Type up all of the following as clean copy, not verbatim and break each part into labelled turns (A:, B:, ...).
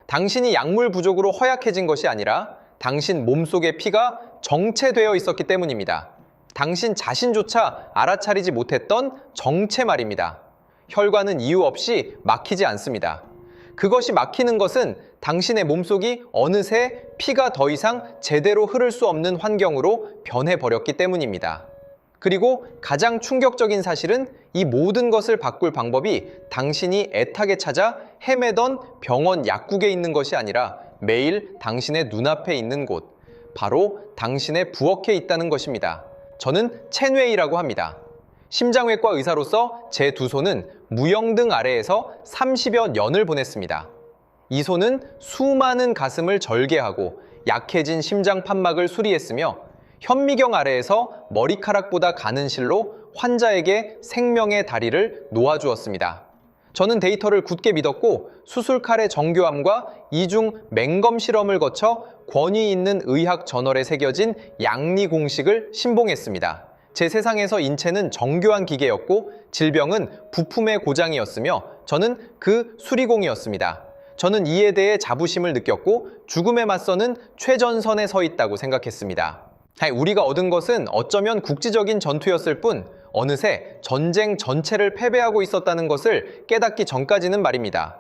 A: 당신이 약물 부족으로 허약해진 것이 아니라 당신 몸속의 피가 정체되어 있었기 때문입니다. 당신 자신조차 알아차리지 못했던 정체 말입니다. 혈관은 이유 없이 막히지 않습니다. 그것이 막히는 것은 당신의 몸속이 어느새 피가 더 이상 제대로 흐를 수 없는 환경으로 변해버렸기 때문입니다. 그리고 가장 충격적인 사실은 이 모든 것을 바꿀 방법이 당신이 애타게 찾아 헤매던 병원 약국에 있는 것이 아니라 매일 당신의 눈앞에 있는 곳, 바로 당신의 부엌에 있다는 것입니다. 저는 첸웨이라고 합니다. 심장외과 의사로서 제 두 손은 무영등 아래에서 30여 년을 보냈습니다. 이 손은 수많은 가슴을 절개하고 약해진 심장 판막을 수리했으며 현미경 아래에서 머리카락보다 가는 실로 환자에게 생명의 다리를 놓아주었습니다. 저는 데이터를 굳게 믿었고 수술칼의 정교함과 이중 맹검 실험을 거쳐 권위 있는 의학 저널에 새겨진 양리 공식을 신봉했습니다. 제 세상에서 인체는 정교한 기계였고 질병은 부품의 고장이었으며 저는 그 수리공이었습니다. 저는 이에 대해 자부심을 느꼈고 죽음에 맞서는 최전선에 서 있다고 생각했습니다. 우리가 얻은 것은 어쩌면 국지적인 전투였을 뿐 어느새 전쟁 전체를 패배하고 있었다는 것을 깨닫기 전까지는 말입니다.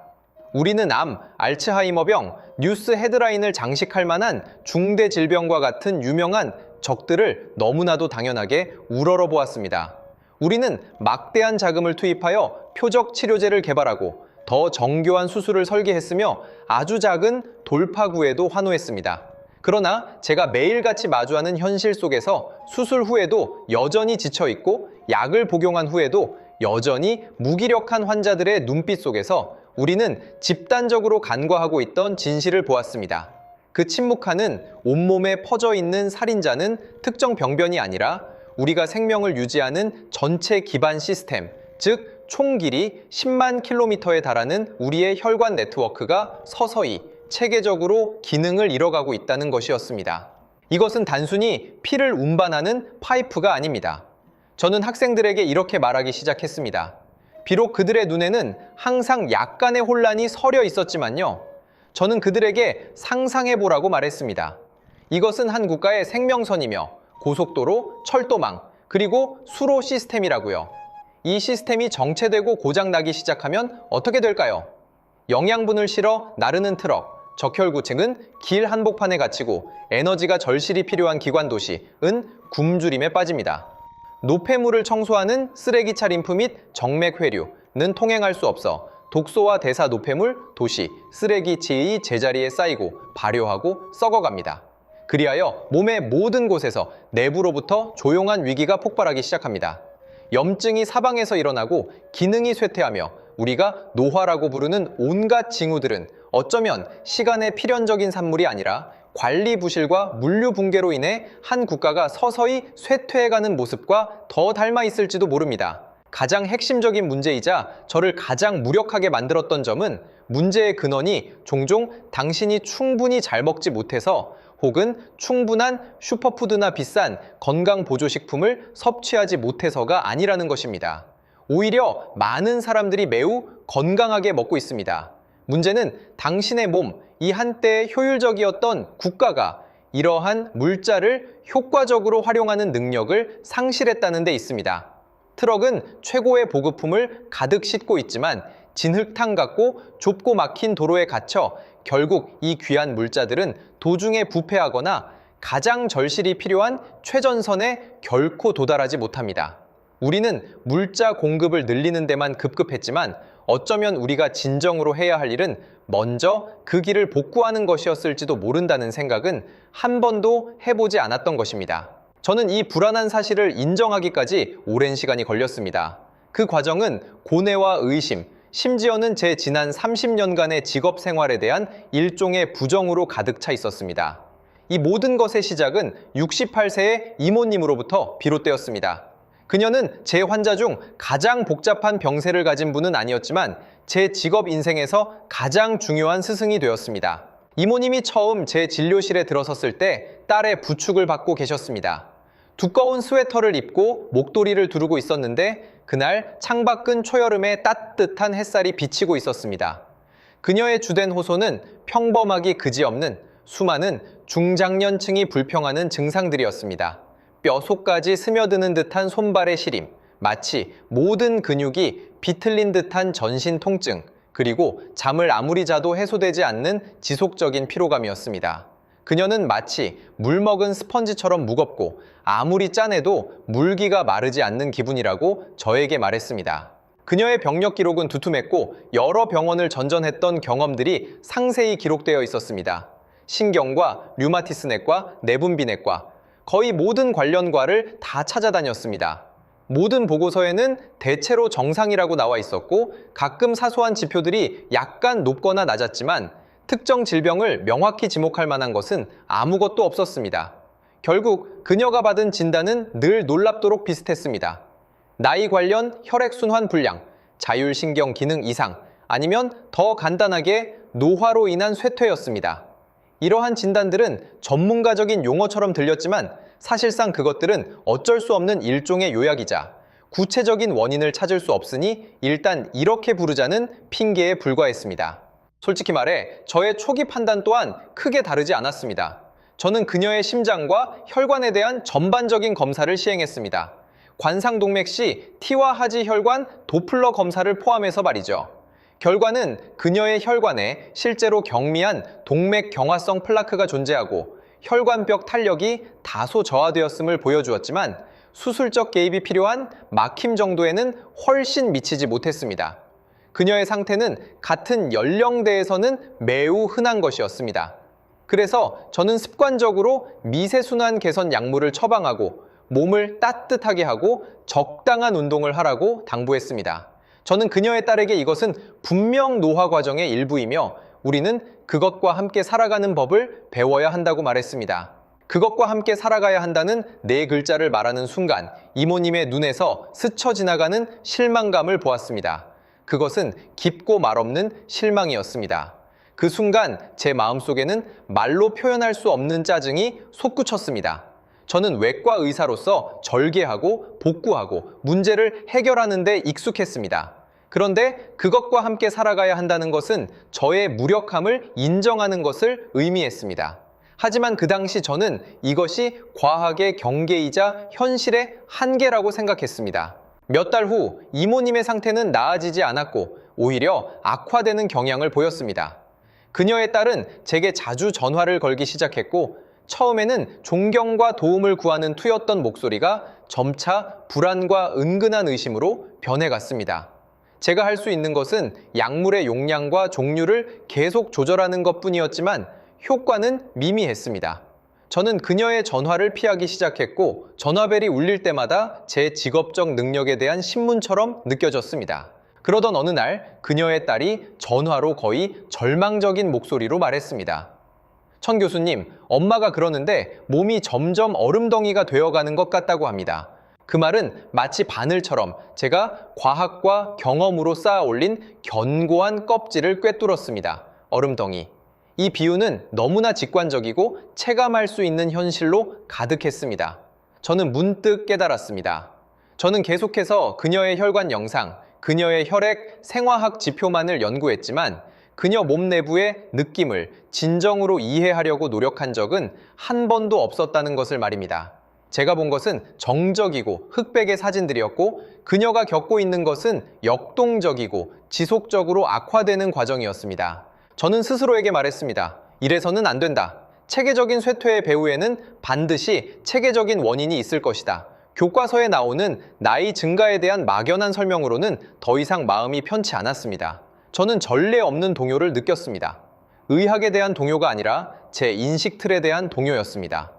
A: 우리는 암, 알츠하이머병, 뉴스 헤드라인을 장식할 만한 중대 질병과 같은 유명한 적들을 너무나도 당연하게 우러러보았습니다. 우리는 막대한 자금을 투입하여 표적 치료제를 개발하고 더 정교한 수술을 설계했으며 아주 작은 돌파구에도 환호했습니다. 그러나 제가 매일같이 마주하는 현실 속에서 수술 후에도 여전히 지쳐있고 약을 복용한 후에도 여전히 무기력한 환자들의 눈빛 속에서 우리는 집단적으로 간과하고 있던 진실을 보았습니다. 그 침묵하는 온몸에 퍼져있는 살인자는 특정 병변이 아니라 우리가 생명을 유지하는 전체 기반 시스템, 즉 총 길이 10만 킬로미터에 달하는 우리의 혈관 네트워크가 서서히 체계적으로 기능을 잃어가고 있다는 것이었습니다. 이것은 단순히 피를 운반하는 파이프가 아닙니다. 저는 학생들에게 이렇게 말하기 시작했습니다. 비록 그들의 눈에는 항상 약간의 혼란이 서려 있었지만요. 저는 그들에게 상상해보라고 말했습니다. 이것은 한 국가의 생명선이며 고속도로, 철도망, 그리고 수로 시스템이라고요. 이 시스템이 정체되고 고장나기 시작하면 어떻게 될까요? 영양분을 실어 나르는 트럭, 적혈구층은 길 한복판에 갇히고 에너지가 절실히 필요한 기관 도시은 굶주림에 빠집니다. 노폐물을 청소하는 쓰레기 차림프 및 정맥 회류는 통행할 수 없어 독소와 대사 노폐물, 도시, 쓰레기치의 제자리에 쌓이고 발효하고 썩어갑니다. 그리하여 몸의 모든 곳에서 내부로부터 조용한 위기가 폭발하기 시작합니다. 염증이 사방에서 일어나고 기능이 쇠퇴하며 우리가 노화라고 부르는 온갖 징후들은 어쩌면 시간의 필연적인 산물이 아니라 관리 부실과 물류 붕괴로 인해 한 국가가 서서히 쇠퇴해가는 모습과 더 닮아 있을지도 모릅니다. 가장 핵심적인 문제이자 저를 가장 무력하게 만들었던 점은 문제의 근원이 종종 당신이 충분히 잘 먹지 못해서 혹은 충분한 슈퍼푸드나 비싼 건강보조식품을 섭취하지 못해서가 아니라는 것입니다. 오히려 많은 사람들이 매우 건강하게 먹고 있습니다. 문제는 당신의 몸, 이 한때 효율적이었던 국가가 이러한 물자를 효과적으로 활용하는 능력을 상실했다는 데 있습니다. 트럭은 최고의 보급품을 가득 싣고 있지만 진흙탕 같고 좁고 막힌 도로에 갇혀 결국 이 귀한 물자들은 도중에 부패하거나 가장 절실히 필요한 최전선에 결코 도달하지 못합니다. 우리는 물자 공급을 늘리는 데만 급급했지만 어쩌면 우리가 진정으로 해야 할 일은 먼저 그 길을 복구하는 것이었을지도 모른다는 생각은 한 번도 해보지 않았던 것입니다. 저는 이 불안한 사실을 인정하기까지 오랜 시간이 걸렸습니다. 그 과정은 고뇌와 의심, 심지어는 제 지난 30년간의 직업 생활에 대한 일종의 부정으로 가득 차 있었습니다. 이 모든 것의 시작은 68세의 이모님으로부터 비롯되었습니다. 그녀는 제 환자 중 가장 복잡한 병세를 가진 분은 아니었지만 제 직업 인생에서 가장 중요한 스승이 되었습니다. 이모님이 처음 제 진료실에 들어섰을 때 딸의 부축을 받고 계셨습니다. 두꺼운 스웨터를 입고 목도리를 두르고 있었는데 그날 창밖은 초여름에 따뜻한 햇살이 비치고 있었습니다. 그녀의 주된 호소는 평범하기 그지없는 수많은 중장년층이 불평하는 증상들이었습니다. 뼈속까지 스며드는 듯한 손발의 시림, 마치 모든 근육이 비틀린 듯한 전신 통증, 그리고 잠을 아무리 자도 해소되지 않는 지속적인 피로감이었습니다. 그녀는 마치 물 먹은 스펀지처럼 무겁고 아무리 짜내도 물기가 마르지 않는 기분이라고 저에게 말했습니다. 그녀의 병력 기록은 두툼했고 여러 병원을 전전했던 경험들이 상세히 기록되어 있었습니다. 신경과 류마티스내과, 내분비내과, 거의 모든 관련과를 다 찾아다녔습니다. 모든 보고서에는 대체로 정상이라고 나와 있었고 가끔 사소한 지표들이 약간 높거나 낮았지만 특정 질병을 명확히 지목할 만한 것은 아무것도 없었습니다. 결국 그녀가 받은 진단은 늘 놀랍도록 비슷했습니다. 나이 관련 혈액순환 불량, 자율신경 기능 이상, 아니면 더 간단하게 노화로 인한 쇠퇴였습니다. 이러한 진단들은 전문가적인 용어처럼 들렸지만 사실상 그것들은 어쩔 수 없는 일종의 요약이자 구체적인 원인을 찾을 수 없으니 일단 이렇게 부르자는 핑계에 불과했습니다. 솔직히 말해 저의 초기 판단 또한 크게 다르지 않았습니다. 저는 그녀의 심장과 혈관에 대한 전반적인 검사를 시행했습니다. 관상동맥 시 T와 하지 혈관 도플러 검사를 포함해서 말이죠. 결과는 그녀의 혈관에 실제로 경미한 동맥 경화성 플라크가 존재하고 혈관벽 탄력이 다소 저하되었음을 보여주었지만 수술적 개입이 필요한 막힘 정도에는 훨씬 미치지 못했습니다. 그녀의 상태는 같은 연령대에서는 매우 흔한 것이었습니다. 그래서 저는 습관적으로 미세순환 개선 약물을 처방하고 몸을 따뜻하게 하고 적당한 운동을 하라고 당부했습니다. 저는 그녀의 딸에게 이것은 분명 노화 과정의 일부이며 우리는 그것과 함께 살아가는 법을 배워야 한다고 말했습니다. 그것과 함께 살아가야 한다는 네 글자를 말하는 순간 이모님의 눈에서 스쳐 지나가는 실망감을 보았습니다. 그것은 깊고 말없는 실망이었습니다. 그 순간 제 마음속에는 말로 표현할 수 없는 짜증이 솟구쳤습니다. 저는 외과 의사로서 절개하고 복구하고 문제를 해결하는 데 익숙했습니다. 그런데 그것과 함께 살아가야 한다는 것은 저의 무력함을 인정하는 것을 의미했습니다. 하지만 그 당시 저는 이것이 과학의 경계이자 현실의 한계라고 생각했습니다. 몇 달 후 이모님의 상태는 나아지지 않았고 오히려 악화되는 경향을 보였습니다. 그녀의 딸은 제게 자주 전화를 걸기 시작했고 처음에는 존경과 도움을 구하는 투였던 목소리가 점차 불안과 은근한 의심으로 변해갔습니다. 제가 할 수 있는 것은 약물의 용량과 종류를 계속 조절하는 것뿐이었지만 효과는 미미했습니다. 저는 그녀의 전화를 피하기 시작했고 전화벨이 울릴 때마다 제 직업적 능력에 대한 신문처럼 느껴졌습니다. 그러던 어느 날 그녀의 딸이 전화로 거의 절망적인 목소리로 말했습니다. 천 교수님, 엄마가 그러는데 몸이 점점 얼음덩이가 되어가는 것 같다고 합니다. 그 말은 마치 바늘처럼 제가 과학과 경험으로 쌓아 올린 견고한 껍질을 꿰뚫었습니다. 얼음덩이. 이 비유는 너무나 직관적이고 체감할 수 있는 현실로 가득했습니다. 저는 문득 깨달았습니다. 저는 계속해서 그녀의 혈관 영상, 그녀의 혈액, 생화학 지표만을 연구했지만 그녀 몸 내부의 느낌을 진정으로 이해하려고 노력한 적은 한 번도 없었다는 것을 말입니다. 제가 본 것은 정적이고 흑백의 사진들이었고 그녀가 겪고 있는 것은 역동적이고 지속적으로 악화되는 과정이었습니다. 저는 스스로에게 말했습니다. 이래서는 안 된다. 체계적인 쇠퇴의 배후에는 반드시 체계적인 원인이 있을 것이다. 교과서에 나오는 나이 증가에 대한 막연한 설명으로는 더 이상 마음이 편치 않았습니다. 저는 전례 없는 동요를 느꼈습니다. 의학에 대한 동요가 아니라 제 인식 틀에 대한 동요였습니다.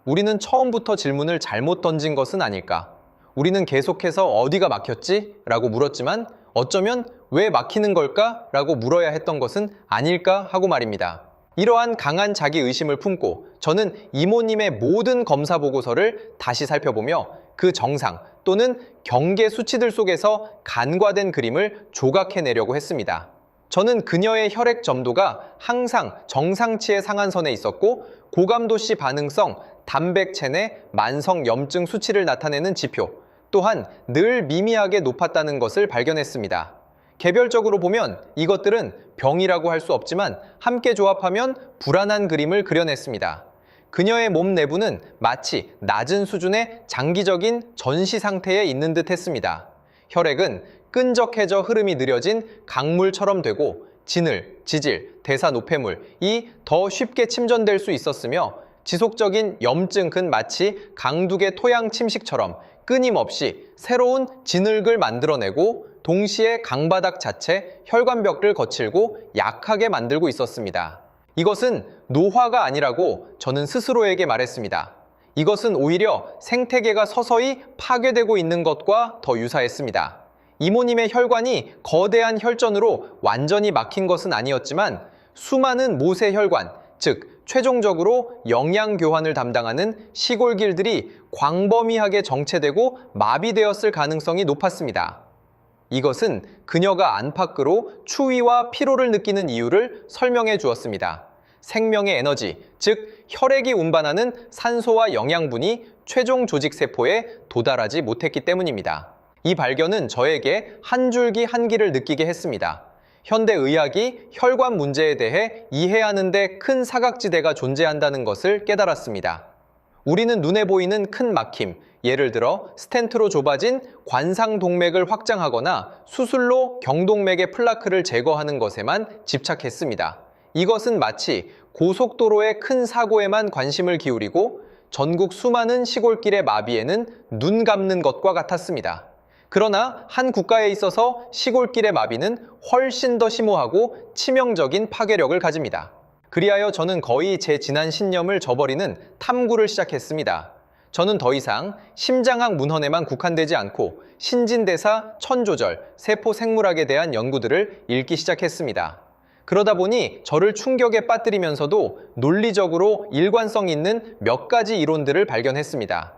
A: 우리는 처음부터 질문을 잘못 던진 것은 아닐까? 우리는 계속해서 어디가 막혔지? 라고 물었지만 어쩌면 왜 막히는 걸까? 라고 물어야 했던 것은 아닐까 하고 말입니다. 이러한 강한 자기의심을 품고 저는 이모님의 모든 검사 보고서를 다시 살펴보며 그 정상 또는 경계 수치들 속에서 간과된 그림을 조각해내려고 했습니다. 저는 그녀의 혈액 점도가 항상 정상치의 상한선에 있었고 고감도시 반응성, 단백 체내, 만성 염증 수치를 나타내는 지표 또한 늘 미미하게 높았다는 것을 발견했습니다. 개별적으로 보면 이것들은 병이라고 할 수 없지만 함께 조합하면 불안한 그림을 그려냈습니다. 그녀의 몸 내부는 마치 낮은 수준의 장기적인 전시 상태에 있는 듯 했습니다. 혈액은 끈적해져 흐름이 느려진 강물처럼 되고 진을, 지질, 대사노폐물이 더 쉽게 침전될 수 있었으며 지속적인 염증은 마치 강둑의 토양 침식처럼 끊임없이 새로운 진흙을 만들어내고 동시에 강바닥 자체 혈관벽을 거칠고 약하게 만들고 있었습니다. 이것은 노화가 아니라고 저는 스스로에게 말했습니다. 이것은 오히려 생태계가 서서히 파괴되고 있는 것과 더 유사했습니다. 이모님의 혈관이 거대한 혈전으로 완전히 막힌 것은 아니었지만 수많은 모세혈관, 즉 최종적으로 영양 교환을 담당하는 시골길들이 광범위하게 정체되고 마비되었을 가능성이 높았습니다. 이것은 그녀가 안팎으로 추위와 피로를 느끼는 이유를 설명해 주었습니다. 생명의 에너지, 즉 혈액이 운반하는 산소와 영양분이 최종 조직세포에 도달하지 못했기 때문입니다. 이 발견은 저에게 한 줄기 한기를 느끼게 했습니다. 현대의학이 혈관 문제에 대해 이해하는 데 큰 사각지대가 존재한다는 것을 깨달았습니다. 우리는 눈에 보이는 큰 막힘, 예를 들어 스텐트로 좁아진 관상동맥을 확장하거나 수술로 경동맥의 플라크를 제거하는 것에만 집착했습니다. 이것은 마치 고속도로의 큰 사고에만 관심을 기울이고 전국 수많은 시골길의 마비에는 눈 감는 것과 같았습니다. 그러나 한 국가에 있어서 시골길의 마비는 훨씬 더 심오하고 치명적인 파괴력을 가집니다. 그리하여 저는 거의 제 지난 신념을 저버리는 탐구를 시작했습니다. 저는 더 이상 심장학 문헌에만 국한되지 않고 신진대사, 천조절, 세포 생물학에 대한 연구들을 읽기 시작했습니다. 그러다 보니 저를 충격에 빠뜨리면서도 논리적으로 일관성 있는 몇 가지 이론들을 발견했습니다.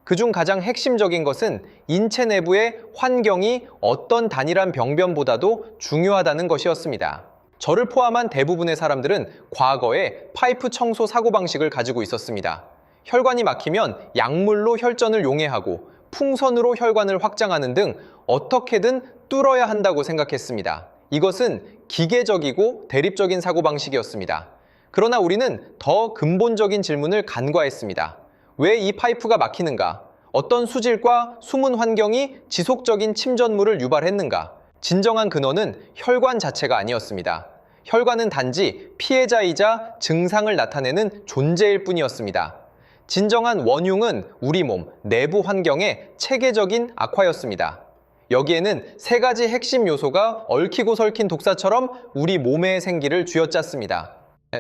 A: 그중 가장 핵심적인 것은 인체 내부의 환경이 어떤 단일한 병변보다도 중요하다는 것이었습니다. 저를 포함한 대부분의 사람들은 과거에 파이프 청소 사고방식을 가지고 있었습니다. 혈관이 막히면 약물로 혈전을 용해하고 풍선으로 혈관을 확장하는 등 어떻게든 뚫어야 한다고 생각했습니다. 이것은 기계적이고 대립적인 사고방식이었습니다. 그러나 우리는 더 근본적인 질문을 간과했습니다. 왜 이 파이프가 막히는가? 어떤 수질과 숨은 환경이 지속적인 침전물을 유발했는가? 진정한 근원은 혈관 자체가 아니었습니다. 혈관은 단지 피해자이자 증상을 나타내는 존재일 뿐이었습니다. 진정한 원흉은 우리 몸 내부 환경의 체계적인 악화였습니다. 여기에는 세 가지 핵심 요소가 얽히고 설킨 독사처럼 우리 몸의 생기를 쥐어짰습니다.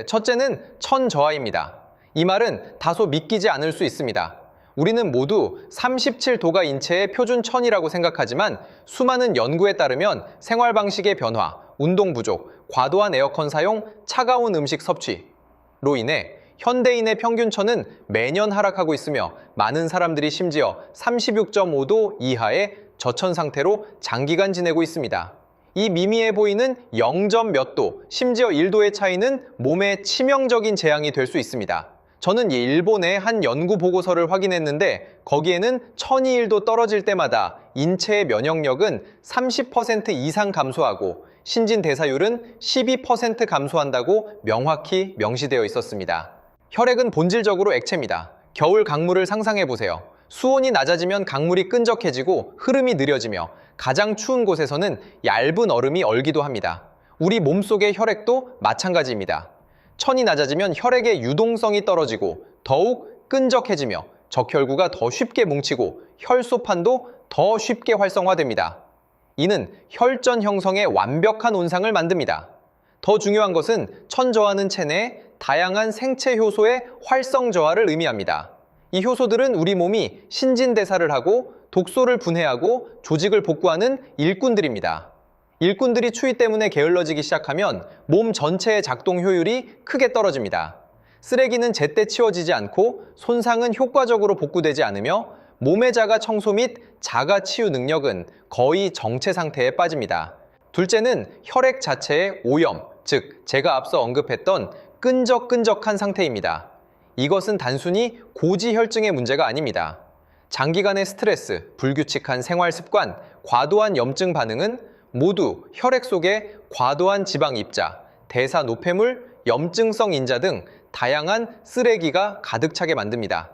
A: 첫째는 천저하입니다. 이 말은 다소 믿기지 않을 수 있습니다. 우리는 모두 37도가 인체의 표준 천이라고 생각하지만 수많은 연구에 따르면 생활 방식의 변화, 운동 부족, 과도한 에어컨 사용, 차가운 음식 섭취로 인해 현대인의 평균천은 매년 하락하고 있으며 많은 사람들이 심지어 36.5도 이하의 저천 상태로 장기간 지내고 있습니다. 이 미미해 보이는 0점 몇 도, 심지어 1도의 차이는 몸에 치명적인 재앙이 될 수 있습니다. 저는 일본의 한 연구 보고서를 확인했는데 거기에는 1001도 떨어질 때마다 인체의 면역력은 30% 이상 감소하고 신진대사율은 12% 감소한다고 명확히 명시되어 있었습니다. 혈액은 본질적으로 액체입니다. 겨울 강물을 상상해보세요. 수온이 낮아지면 강물이 끈적해지고 흐름이 느려지며 가장 추운 곳에서는 얇은 얼음이 얼기도 합니다. 우리 몸속의 혈액도 마찬가지입니다. 천이 낮아지면 혈액의 유동성이 떨어지고 더욱 끈적해지며 적혈구가 더 쉽게 뭉치고 혈소판도 더 쉽게 활성화됩니다. 이는 혈전 형성의 완벽한 온상을 만듭니다. 더 중요한 것은 천저하는 체내에 다양한 생체 효소의 활성 저하를 의미합니다. 이 효소들은 우리 몸이 신진대사를 하고 독소를 분해하고 조직을 복구하는 일꾼들입니다. 일꾼들이 추위 때문에 게을러지기 시작하면 몸 전체의 작동 효율이 크게 떨어집니다. 쓰레기는 제때 치워지지 않고 손상은 효과적으로 복구되지 않으며 몸의 자가 청소 및 자가 치유 능력은 거의 정체 상태에 빠집니다. 둘째는 혈액 자체의 오염, 즉 제가 앞서 언급했던 끈적끈적한 상태입니다. 이것은 단순히 고지혈증의 문제가 아닙니다. 장기간의 스트레스, 불규칙한 생활 습관, 과도한 염증 반응은 모두 혈액 속에 과도한 지방 입자, 대사 노폐물, 염증성 인자 등 다양한 쓰레기가 가득 차게 만듭니다.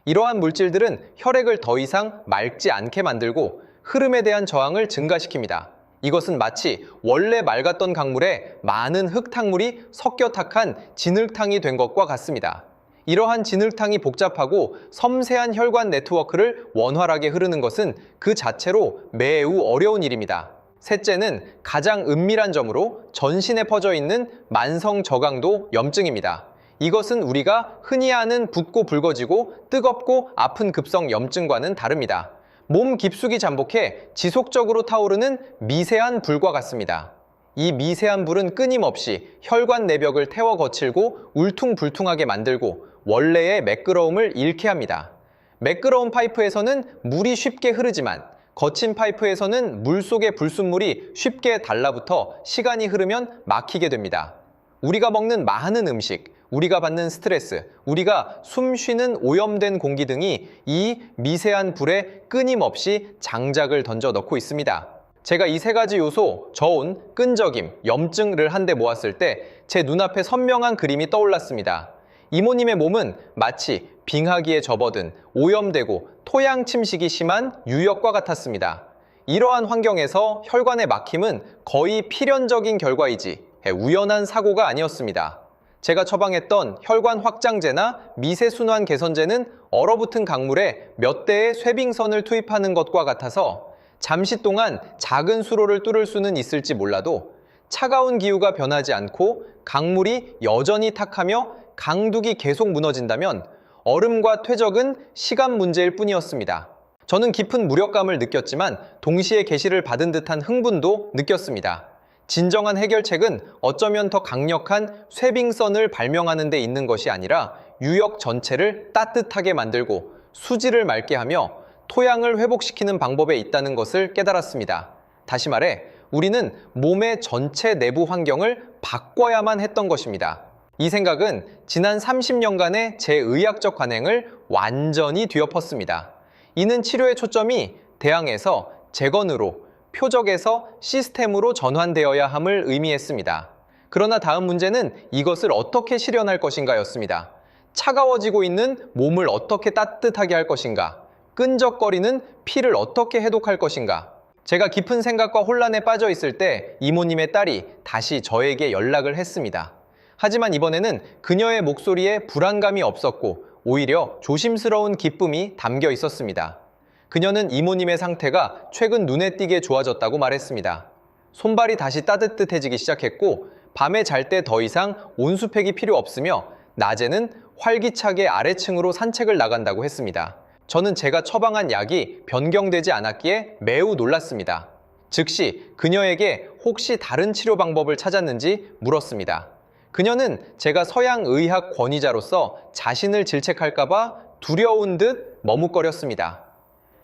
A: 이러한 물질들은 혈액을 더 이상 맑지 않게 만들고 흐름에 대한 저항을 증가시킵니다. 이것은 마치 원래 맑았던 강물에 많은 흙탕물이 섞여 탁한 진흙탕이 된 것과 같습니다. 이러한 진흙탕이 복잡하고 섬세한 혈관 네트워크를 원활하게 흐르는 것은 그 자체로 매우 어려운 일입니다. 셋째는 가장 은밀한 점으로 전신에 퍼져 있는 만성 저강도 염증입니다. 이것은 우리가 흔히 아는 붓고 붉어지고 뜨겁고 아픈 급성 염증과는 다릅니다. 몸 깊숙이 잠복해 지속적으로 타오르는 미세한 불과 같습니다. 이 미세한 불은 끊임없이 혈관 내벽을 태워 거칠고 울퉁불퉁하게 만들고 원래의 매끄러움을 잃게 합니다. 매끄러운 파이프에서는 물이 쉽게 흐르지만 거친 파이프에서는 물 속의 불순물이 쉽게 달라붙어 시간이 흐르면 막히게 됩니다. 우리가 먹는 많은 음식, 우리가 받는 스트레스, 우리가 숨 쉬는 오염된 공기 등이 이 미세한 불에 끊임없이 장작을 던져 넣고 있습니다. 제가 이 세 가지 요소, 저온, 끈적임, 염증을 한데 모았을 때 제 눈앞에 선명한 그림이 떠올랐습니다. 이모님의 몸은 마치 빙하기에 접어든 오염되고 토양 침식이 심한 유역과 같았습니다. 이러한 환경에서 혈관의 막힘은 거의 필연적인 결과이지 우연한 사고가 아니었습니다. 제가 처방했던 혈관 확장제나 미세순환 개선제는 얼어붙은 강물에 몇 대의 쇠빙선을 투입하는 것과 같아서 잠시 동안 작은 수로를 뚫을 수는 있을지 몰라도 차가운 기후가 변하지 않고 강물이 여전히 탁하며 강둑이 계속 무너진다면 얼음과 퇴적은 시간 문제일 뿐이었습니다. 저는 깊은 무력감을 느꼈지만 동시에 계시를 받은 듯한 흥분도 느꼈습니다. 진정한 해결책은 어쩌면 더 강력한 쇠빙선을 발명하는 데 있는 것이 아니라 유역 전체를 따뜻하게 만들고 수지를 맑게 하며 토양을 회복시키는 방법에 있다는 것을 깨달았습니다. 다시 말해 우리는 몸의 전체 내부 환경을 바꿔야만 했던 것입니다. 이 생각은 지난 30년간의 제 의학적 관행을 완전히 뒤엎었습니다. 이는 치료의 초점이 대항에서 재건으로, 표적에서 시스템으로 전환되어야 함을 의미했습니다. 그러나 다음 문제는 이것을 어떻게 실현할 것인가였습니다. 차가워지고 있는 몸을 어떻게 따뜻하게 할 것인가? 끈적거리는 피를 어떻게 해독할 것인가? 제가 깊은 생각과 혼란에 빠져 있을 때 이모님의 딸이 다시 저에게 연락을 했습니다. 하지만 이번에는 그녀의 목소리에 불안감이 없었고 오히려 조심스러운 기쁨이 담겨 있었습니다. 그녀는 이모님의 상태가 최근 눈에 띄게 좋아졌다고 말했습니다. 손발이 다시 따뜻해지기 시작했고 밤에 잘 때 더 이상 온수팩이 필요 없으며 낮에는 활기차게 아래층으로 산책을 나간다고 했습니다. 저는 제가 처방한 약이 변경되지 않았기에 매우 놀랐습니다. 즉시 그녀에게 혹시 다른 치료 방법을 찾았는지 물었습니다. 그녀는 제가 서양의학 권위자로서 자신을 질책할까봐 두려운 듯 머뭇거렸습니다.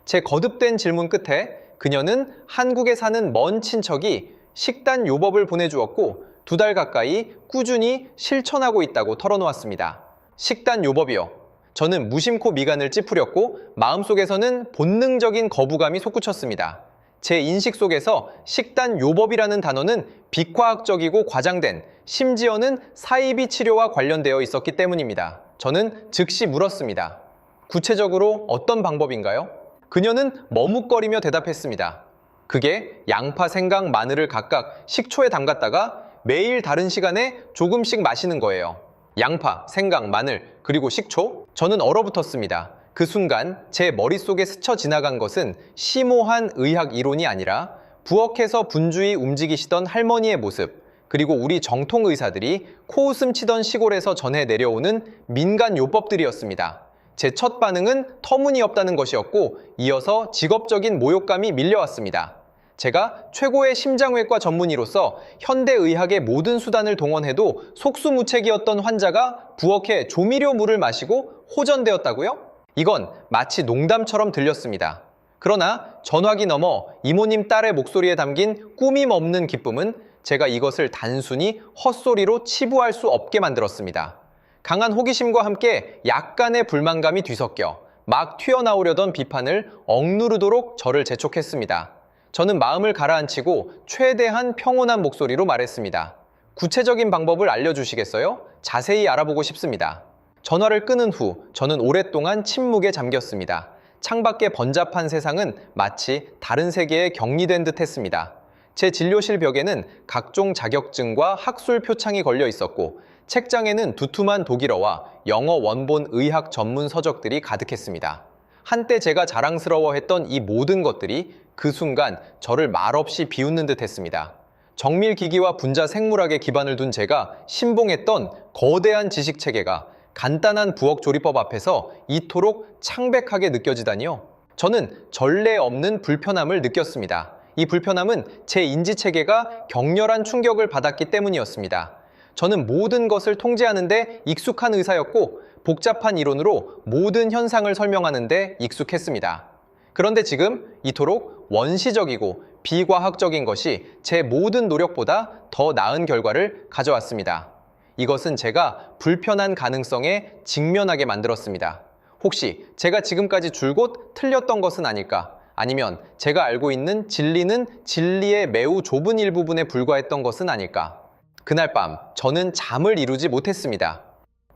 A: 제 거듭된 질문 끝에 그녀는 한국에 사는 먼 친척이 식단 요법을 보내주었고 2달 가까이 꾸준히 실천하고 있다고 털어놓았습니다. 식단 요법이요. 저는 무심코 미간을 찌푸렸고 마음속에서는 본능적인 거부감이 솟구쳤습니다. 제 인식 속에서 식단 요법이라는 단어는 비과학적이고 과장된, 심지어는 사이비 치료와 관련되어 있었기 때문입니다. 저는 즉시 물었습니다. 구체적으로 어떤 방법인가요? 그녀는 머뭇거리며 대답했습니다. 그게 양파, 생강, 마늘을 각각 식초에 담갔다가 매일 다른 시간에 조금씩 마시는 거예요. 양파, 생강, 마늘, 그리고 식초? 저는 얼어붙었습니다. 그 순간 제 머릿속에 스쳐 지나간 것은 심오한 의학 이론이 아니라 부엌에서 분주히 움직이시던 할머니의 모습, 그리고 우리 정통 의사들이 코웃음 치던 시골에서 전해 내려오는 민간 요법들이었습니다. 제 첫 반응은 터무니없다는 것이었고 이어서 직업적인 모욕감이 밀려왔습니다. 제가 최고의 심장외과 전문의로서 현대의학의 모든 수단을 동원해도 속수무책이었던 환자가 부엌에 조미료물을 마시고 호전되었다고요? 이건 마치 농담처럼 들렸습니다. 그러나 전화기 너머 이모님 딸의 목소리에 담긴 꾸밈 없는 기쁨은 제가 이것을 단순히 헛소리로 치부할 수 없게 만들었습니다. 강한 호기심과 함께 약간의 불만감이 뒤섞여 막 튀어나오려던 비판을 억누르도록 저를 재촉했습니다. 저는 마음을 가라앉히고 최대한 평온한 목소리로 말했습니다. 구체적인 방법을 알려주시겠어요? 자세히 알아보고 싶습니다. 전화를 끊은 후 저는 오랫동안 침묵에 잠겼습니다. 창밖의 번잡한 세상은 마치 다른 세계에 격리된 듯 했습니다. 제 진료실 벽에는 각종 자격증과 학술 표창이 걸려 있었고 책장에는 두툼한 독일어와 영어 원본 의학 전문 서적들이 가득했습니다. 한때 제가 자랑스러워했던 이 모든 것들이 그 순간 저를 말없이 비웃는 듯 했습니다. 정밀기기와 분자 생물학에 기반을 둔 제가 신봉했던 거대한 지식체계가 간단한 부엌 조리법 앞에서 이토록 창백하게 느껴지다니요. 저는 전례 없는 불편함을 느꼈습니다. 이 불편함은 제 인지체계가 격렬한 충격을 받았기 때문이었습니다. 저는 모든 것을 통제하는데 익숙한 의사였고 복잡한 이론으로 모든 현상을 설명하는데 익숙했습니다. 그런데 지금 이토록 원시적이고 비과학적인 것이 제 모든 노력보다 더 나은 결과를 가져왔습니다. 이것은 제가 불편한 가능성에 직면하게 만들었습니다. 혹시 제가 지금까지 줄곧 틀렸던 것은 아닐까? 아니면 제가 알고 있는 진리는 진리의 매우 좁은 일부분에 불과했던 것은 아닐까? 그날 밤 저는 잠을 이루지 못했습니다.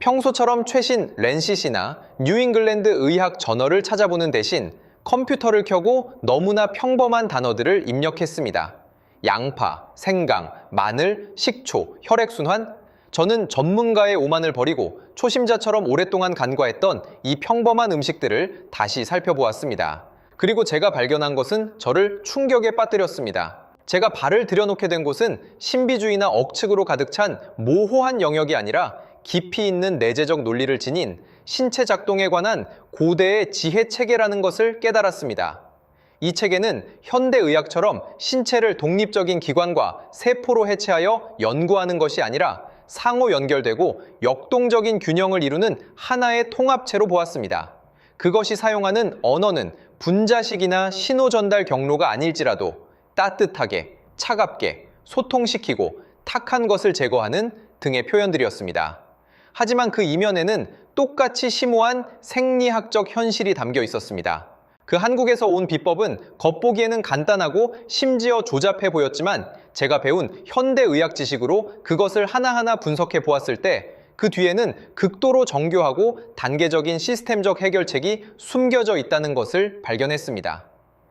A: 평소처럼 최신 랜시시나 뉴잉글랜드 의학 저널을 찾아보는 대신 컴퓨터를 켜고 너무나 평범한 단어들을 입력했습니다. 양파, 생강, 마늘, 식초, 혈액순환. 저는 전문가의 오만을 버리고 초심자처럼 오랫동안 간과했던 이 평범한 음식들을 다시 살펴보았습니다. 그리고 제가 발견한 것은 저를 충격에 빠뜨렸습니다. 제가 발을 들여놓게 된 곳은 신비주의나 억측으로 가득 찬 모호한 영역이 아니라 깊이 있는 내재적 논리를 지닌 신체 작동에 관한 고대의 지혜 체계라는 것을 깨달았습니다. 이 체계는 현대의학처럼 신체를 독립적인 기관과 세포로 해체하여 연구하는 것이 아니라 상호 연결되고 역동적인 균형을 이루는 하나의 통합체로 보았습니다. 그것이 사용하는 언어는 분자식이나 신호 전달 경로가 아닐지라도 따뜻하게, 차갑게, 소통시키고 탁한 것을 제거하는 등의 표현들이었습니다. 하지만 그 이면에는 똑같이 심오한 생리학적 현실이 담겨 있었습니다. 그 한국에서 온 비법은 겉보기에는 간단하고 심지어 조잡해 보였지만 제가 배운 현대의학 지식으로 그것을 하나하나 분석해 보았을 때 그 뒤에는 극도로 정교하고 단계적인 시스템적 해결책이 숨겨져 있다는 것을 발견했습니다.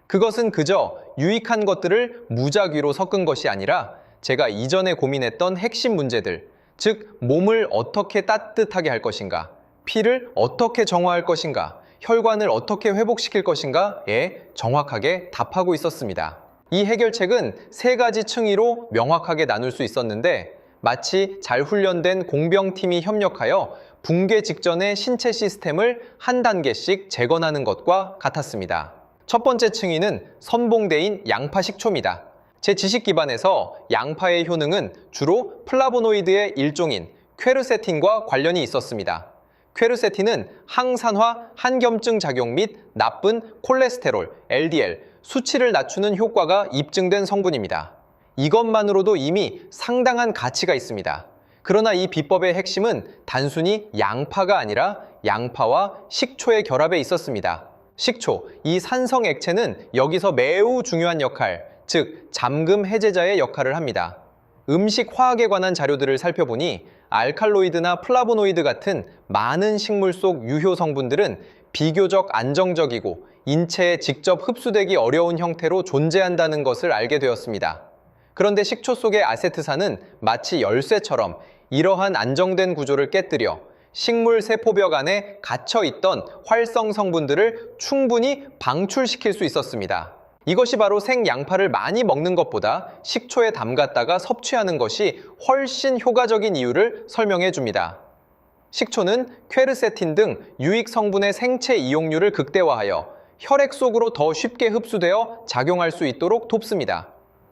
A: 그것은 그저 유익한 것들을 무작위로 섞은 것이 아니라 제가 이전에 고민했던 핵심 문제들, 즉 몸을 어떻게 따뜻하게 할 것인가, 피를 어떻게 정화할 것인가, 혈관을 어떻게 회복시킬 것인가에 정확하게 답하고 있었습니다. 이 해결책은 세 가지 층위로 명확하게 나눌 수 있었는데 마치 잘 훈련된 공병팀이 협력하여 붕괴 직전의 신체 시스템을 한 단계씩 재건하는 것과 같았습니다. 첫 번째 층위는 선봉대인 양파 식초입니다. 제 지식 기반에서 양파의 효능은 주로 플라보노이드의 일종인 퀘르세틴과 관련이 있었습니다. 퀘르세틴은 항산화, 한겸증 작용 및 나쁜 콜레스테롤, LDL, 수치를 낮추는 효과가 입증된 성분입니다. 이것만으로도 이미 상당한 가치가 있습니다. 그러나 이 비법의 핵심은 단순히 양파가 아니라 양파와 식초의 결합에 있었습니다. 식초, 이 산성 액체는 여기서 매우 중요한 역할, 즉 잠금 해제자의 역할을 합니다. 음식 화학에 관한 자료들을 살펴보니 알칼로이드나 플라보노이드 같은 많은 식물 속 유효 성분들은 비교적 안정적이고 인체에 직접 흡수되기 어려운 형태로 존재한다는 것을 알게 되었습니다. 그런데 식초 속의 아세트산은 마치 열쇠처럼 이러한 안정된 구조를 깨뜨려 식물 세포벽 안에 갇혀있던 활성 성분들을 충분히 방출시킬 수 있었습니다. 이것이 바로 생양파를 많이 먹는 것보다 식초에 담갔다가 섭취하는 것이 훨씬 효과적인 이유를 설명해 줍니다. 식초는 퀘르세틴 등 유익 성분의 생체 이용률을 극대화하여 혈액 속으로 더 쉽게 흡수되어 작용할 수 있도록 돕습니다.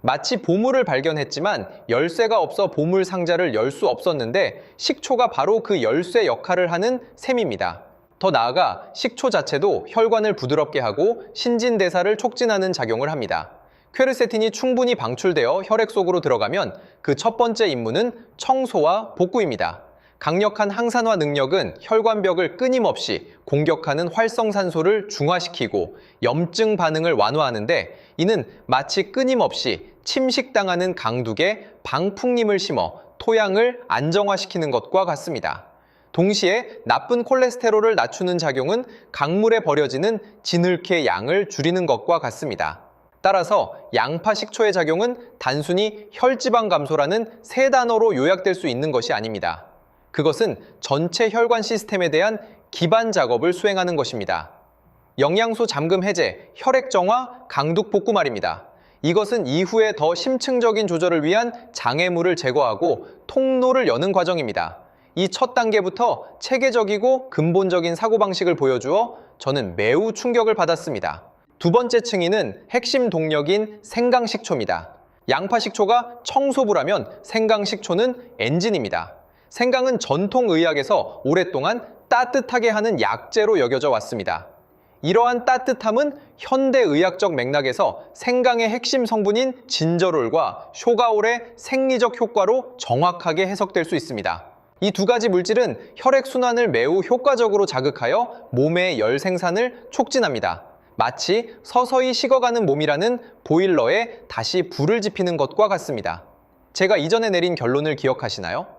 A: 마치 보물을 발견했지만 열쇠가 없어 보물 상자를 열 수 없었는데 식초가 바로 그 열쇠 역할을 하는 셈입니다. 더 나아가 식초 자체도 혈관을 부드럽게 하고 신진대사를 촉진하는 작용을 합니다. 퀘르세틴이 충분히 방출되어 혈액 속으로 들어가면 그 첫 번째 임무는 청소와 복구입니다. 강력한 항산화 능력은 혈관벽을 끊임없이 공격하는 활성산소를 중화시키고 염증 반응을 완화하는데, 이는 마치 끊임없이 침식당하는 강둑에 방풍림을 심어 토양을 안정화시키는 것과 같습니다. 동시에 나쁜 콜레스테롤을 낮추는 작용은 강물에 버려지는 진흙의 양을 줄이는 것과 같습니다. 따라서 양파 식초의 작용은 단순히 혈지방 감소라는 세 단어로 요약될 수 있는 것이 아닙니다. 그것은 전체 혈관 시스템에 대한 기반 작업을 수행하는 것입니다. 영양소 잠금 해제, 혈액 정화, 강둑 복구 말입니다. 이것은 이후에 더 심층적인 조절을 위한 장애물을 제거하고 통로를 여는 과정입니다. 이 첫 단계부터 체계적이고 근본적인 사고방식을 보여주어 저는 매우 충격을 받았습니다. 두 번째 층위는 핵심 동력인 생강식초입니다. 양파식초가 청소부라면 생강식초는 엔진입니다. 생강은 전통의학에서 오랫동안 따뜻하게 하는 약재로 여겨져 왔습니다. 이러한 따뜻함은 현대의학적 맥락에서 생강의 핵심 성분인 진저롤과 쇼가올의 생리적 효과로 정확하게 해석될 수 있습니다. 이 두 가지 물질은 혈액순환을 매우 효과적으로 자극하여 몸의 열 생산을 촉진합니다. 마치 서서히 식어가는 몸이라는 보일러에 다시 불을 지피는 것과 같습니다. 제가 이전에 내린 결론을 기억하시나요?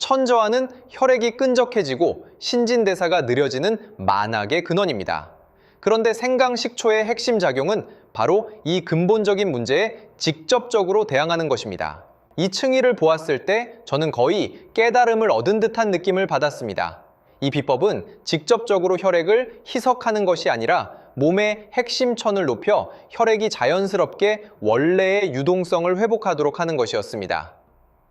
A: 천저하는 혈액이 끈적해지고 신진대사가 느려지는 만악의 근원입니다. 그런데 생강식초의 핵심 작용은 바로 이 근본적인 문제에 직접적으로 대항하는 것입니다. 이 층위를 보았을 때 저는 거의 깨달음을 얻은 듯한 느낌을 받았습니다. 이 비법은 직접적으로 혈액을 희석하는 것이 아니라 몸의 핵심천을 높여 혈액이 자연스럽게 원래의 유동성을 회복하도록 하는 것이었습니다.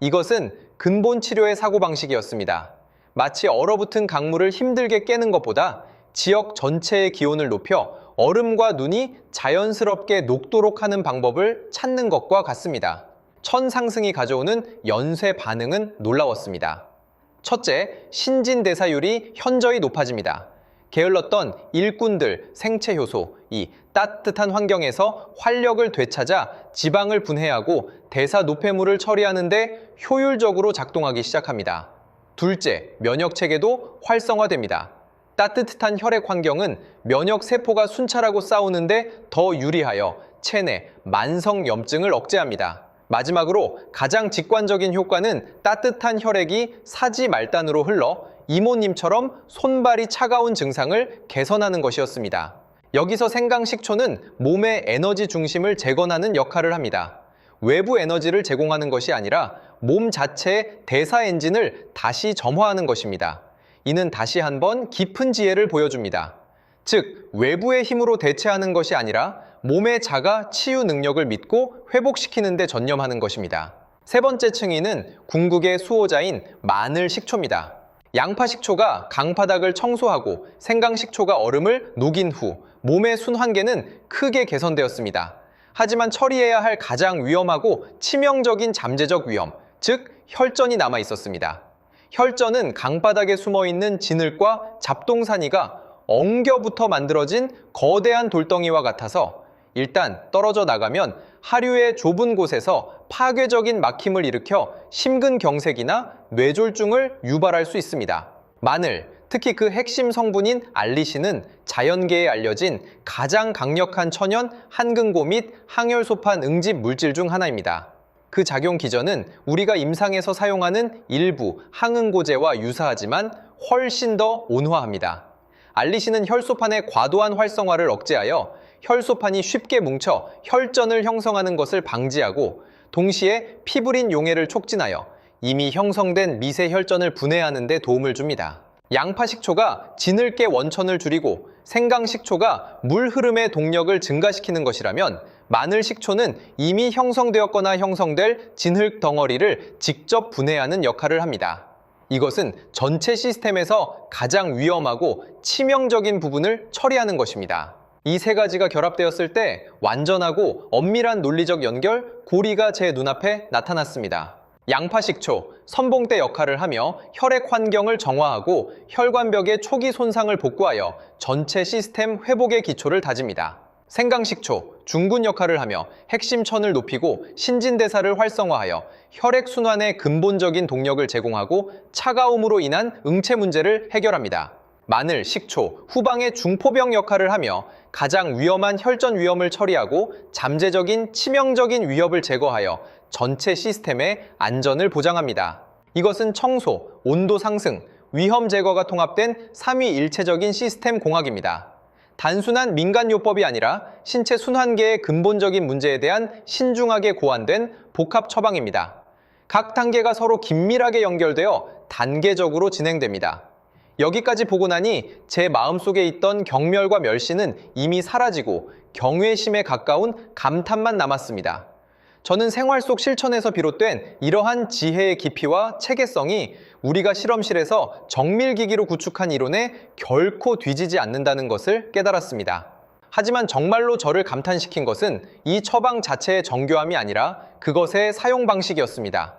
A: 이것은 근본 치료의 사고방식이었습니다. 마치 얼어붙은 강물을 힘들게 깨는 것보다 지역 전체의 기온을 높여 얼음과 눈이 자연스럽게 녹도록 하는 방법을 찾는 것과 같습니다. 천상승이 가져오는 연쇄 반응은 놀라웠습니다. 첫째, 신진대사율이 현저히 높아집니다. 게을렀던 일꾼들, 생체효소, 이 따뜻한 환경에서 활력을 되찾아 지방을 분해하고 대사 노폐물을 처리하는 데 효율적으로 작동하기 시작합니다. 둘째, 면역체계도 활성화됩니다. 따뜻한 혈액 환경은 면역 세포가 순찰하고 싸우는데 더 유리하여 체내 만성염증을 억제합니다. 마지막으로 가장 직관적인 효과는 따뜻한 혈액이 사지 말단으로 흘러 이모님처럼 손발이 차가운 증상을 개선하는 것이었습니다. 여기서 생강식초는 몸의 에너지 중심을 재건하는 역할을 합니다. 외부 에너지를 제공하는 것이 아니라 몸 자체의 대사 엔진을 다시 점화하는 것입니다. 이는 다시 한번 깊은 지혜를 보여줍니다. 즉, 외부의 힘으로 대체하는 것이 아니라 몸의 자가 치유 능력을 믿고 회복시키는 데 전념하는 것입니다. 세 번째 층위는 궁극의 수호자인 마늘 식초입니다. 양파 식초가 강바닥을 청소하고 생강식초가 얼음을 녹인 후 몸의 순환계는 크게 개선되었습니다. 하지만 처리해야 할 가장 위험하고 치명적인 잠재적 위험, 즉 혈전이 남아 있었습니다. 혈전은 강바닥에 숨어있는 진흙과 잡동사니가 엉겨붙어 만들어진 거대한 돌덩이와 같아서 일단 떨어져 나가면 하류의 좁은 곳에서 파괴적인 막힘을 일으켜 심근경색이나 뇌졸중을 유발할 수 있습니다. 마늘, 특히 그 핵심 성분인 알리신은 자연계에 알려진 가장 강력한 천연 항근고 및 항혈소판 응집 물질 중 하나입니다. 그 작용 기전은 우리가 임상에서 사용하는 일부 항응고제와 유사하지만 훨씬 더 온화합니다. 알리신은 혈소판의 과도한 활성화를 억제하여 혈소판이 쉽게 뭉쳐 혈전을 형성하는 것을 방지하고 동시에 피부린 용해를 촉진하여 이미 형성된 미세 혈전을 분해하는 데 도움을 줍니다. 양파 식초가 진흙계 원천을 줄이고 생강 식초가 물 흐름의 동력을 증가시키는 것이라면 마늘 식초는 이미 형성되었거나 형성될 진흙 덩어리를 직접 분해하는 역할을 합니다. 이것은 전체 시스템에서 가장 위험하고 치명적인 부분을 처리하는 것입니다. 이 세 가지가 결합되었을 때 완전하고 엄밀한 논리적 연결, 고리가 제 눈앞에 나타났습니다. 양파식초, 선봉대 역할을 하며 혈액 환경을 정화하고 혈관벽의 초기 손상을 복구하여 전체 시스템 회복의 기초를 다집니다. 생강식초, 중군 역할을 하며 핵심 천을 높이고 신진대사를 활성화하여 혈액순환의 근본적인 동력을 제공하고 차가움으로 인한 응체 문제를 해결합니다. 마늘, 식초, 후방의 중포병 역할을 하며 가장 위험한 혈전 위험을 처리하고 잠재적인 치명적인 위협을 제거하여 전체 시스템의 안전을 보장합니다. 이것은 청소, 온도 상승, 위험 제거가 통합된 삼위일체적인 시스템 공학입니다. 단순한 민간요법이 아니라 신체 순환계의 근본적인 문제에 대한 신중하게 고안된 복합 처방입니다. 각 단계가 서로 긴밀하게 연결되어 단계적으로 진행됩니다. 여기까지 보고 나니 제 마음속에 있던 경멸과 멸시는 이미 사라지고 경외심에 가까운 감탄만 남았습니다. 저는 생활 속 실천에서 비롯된 이러한 지혜의 깊이와 체계성이 우리가 실험실에서 정밀기기로 구축한 이론에 결코 뒤지지 않는다는 것을 깨달았습니다. 하지만 정말로 저를 감탄시킨 것은 이 처방 자체의 정교함이 아니라 그것의 사용 방식이었습니다.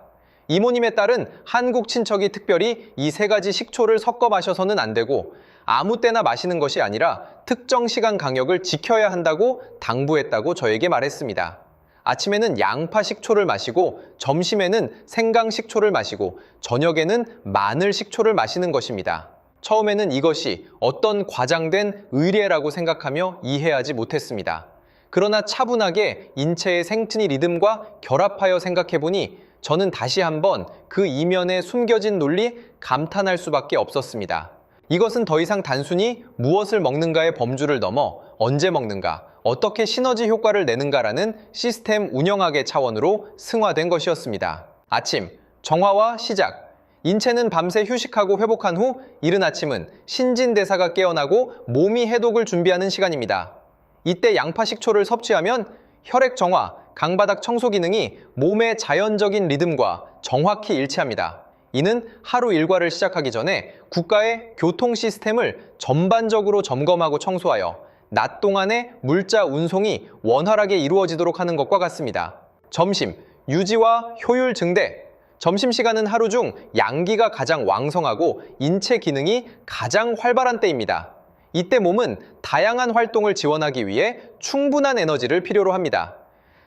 A: 이모님의 딸은 한국 친척이 특별히 이 세 가지 식초를 섞어 마셔서는 안 되고 아무 때나 마시는 것이 아니라 특정 시간 간격을 지켜야 한다고 당부했다고 저에게 말했습니다. 아침에는 양파 식초를 마시고 점심에는 생강 식초를 마시고 저녁에는 마늘 식초를 마시는 것입니다. 처음에는 이것이 어떤 과장된 의례라고 생각하며 이해하지 못했습니다. 그러나 차분하게 인체의 생트니 리듬과 결합하여 생각해보니 저는 다시 한번 그 이면에 숨겨진 논리 감탄할 수밖에 없었습니다. 이것은 더 이상 단순히 무엇을 먹는가의 범주를 넘어 언제 먹는가, 어떻게 시너지 효과를 내는가라는 시스템 운영학의 차원으로 승화된 것이었습니다. 아침, 정화와 시작. 인체는 밤새 휴식하고 회복한 후 이른 아침은 신진대사가 깨어나고 몸이 해독을 준비하는 시간입니다. 이때 양파 식초를 섭취하면 혈액 정화, 강바닥 청소 기능이 몸의 자연적인 리듬과 정확히 일치합니다. 이는 하루 일과를 시작하기 전에 국가의 교통 시스템을 전반적으로 점검하고 청소하여 낮 동안의 물자 운송이 원활하게 이루어지도록 하는 것과 같습니다. 점심, 유지와 효율 증대. 점심시간은 하루 중 양기가 가장 왕성하고 인체 기능이 가장 활발한 때입니다. 이때 몸은 다양한 활동을 지원하기 위해 충분한 에너지를 필요로 합니다.